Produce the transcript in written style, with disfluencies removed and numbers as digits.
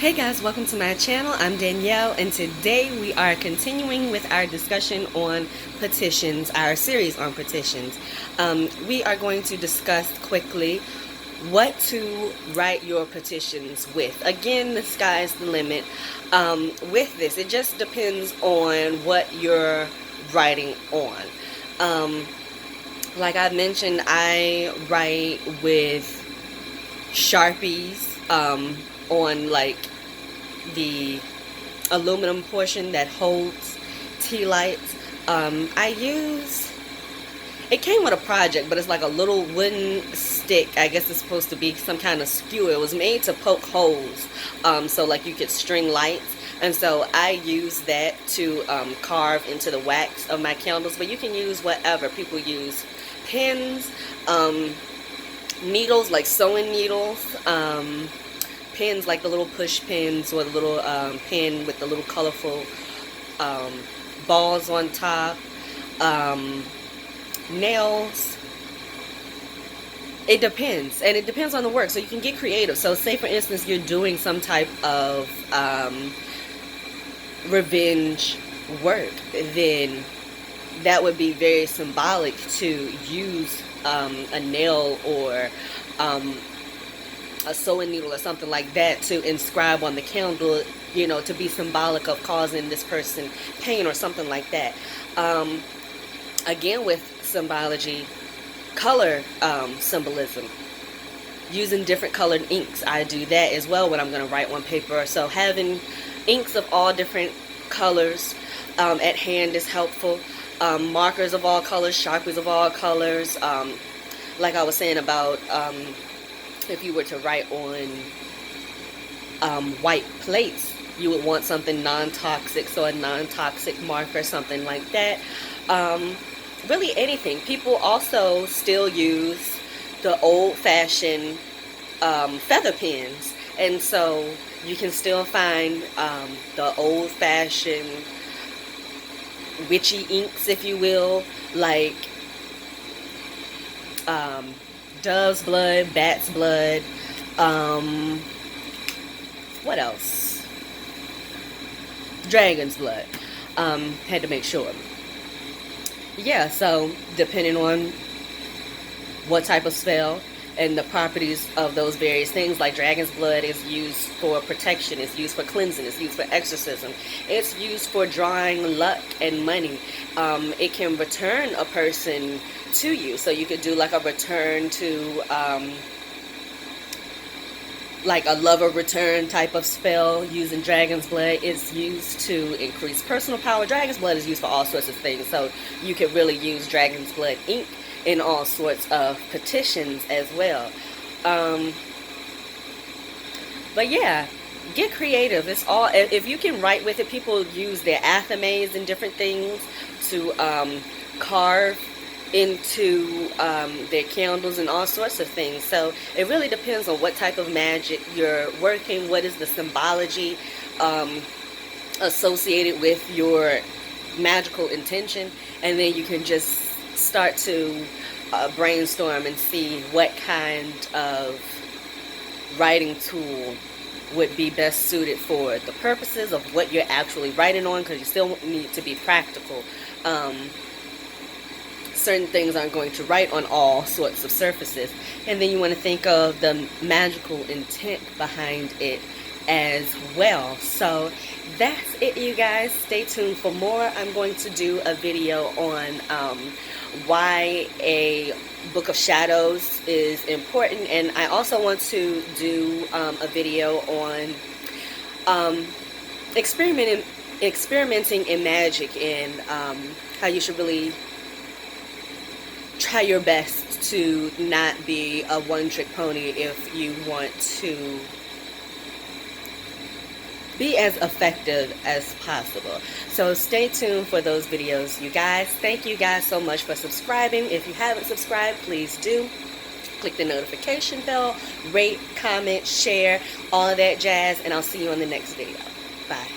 Hey guys, welcome to my channel. I'm Danielle, and today we are continuing with our discussion on petitions, our series on petitions. We are going to discuss quickly what to write your petitions with. Again, the sky's the limit. With this, it just depends on what you're writing on. Like I mentioned, I write with Sharpies on like the aluminum portion that holds tea lights. It came with a project, but it's like a little wooden stick. I guess it's supposed to be some kind of skewer. It was made to poke holes, so like you could string lights. And so I use that to carve into the wax of my candles. But you can use whatever. People use pins, needles like sewing needles, pins like the little push pins, or the little pin with the little colorful balls on top, nails. It depends, and it depends on the work, so you can get creative. So say for instance you're doing some type of revenge work, then that would be very symbolic to use a nail or a sewing needle or something like that to inscribe on the candle, you know, to be symbolic of causing this person pain or something like that. Again, with symbology, color symbolism, using different colored inks. I do that as well when I'm going to write on paper. So having inks of all different colors at hand is helpful. Markers of all colors, Sharpies of all colors. Like I was saying about if you were to write on white plates, you would want something non-toxic, so a non-toxic marker, something like that. Really anything. People also still use the old-fashioned feather pens, and so you can still find the old-fashioned witchy inks, if you will, like dove's blood, bat's blood, what else? Dragon's blood. Had to make sure. Yeah, so depending on what type of spell and the properties of those various things, like dragon's blood is used for protection, it's used for cleansing, it's used for exorcism, it's used for drawing luck and money. It can return a person to you, so you could do like a return to like a lover return type of spell using dragon's blood. It's used to increase personal power. Dragon's blood is used for all sorts of things, so you could really use dragon's blood ink in all sorts of petitions as well. But yeah, get creative. It's all, if you can write with it. People use their athames and different things to carve into their candles and all sorts of things. So it really depends on what type of magic you're working, what is the symbology associated with your magical intention, and then you can just start to brainstorm and see what kind of writing tool would be best suited for the purposes of what you're actually writing on, because you still need to be practical. Certain things aren't going to write on all sorts of surfaces, and then you want to think of the magical intent behind it as well. So that's it, you guys. Stay tuned for more. I'm going to do a video on why a book of shadows is important, and I also want to do a video on experimenting in magic, and how you should really try your best to not be a one-trick pony if you want to be as effective as possible. So stay tuned for those videos, you guys. Thank you guys so much for subscribing. If you haven't subscribed, please do. Click the notification bell, rate, comment, share, all of that jazz, and I'll see you on the next video. Bye.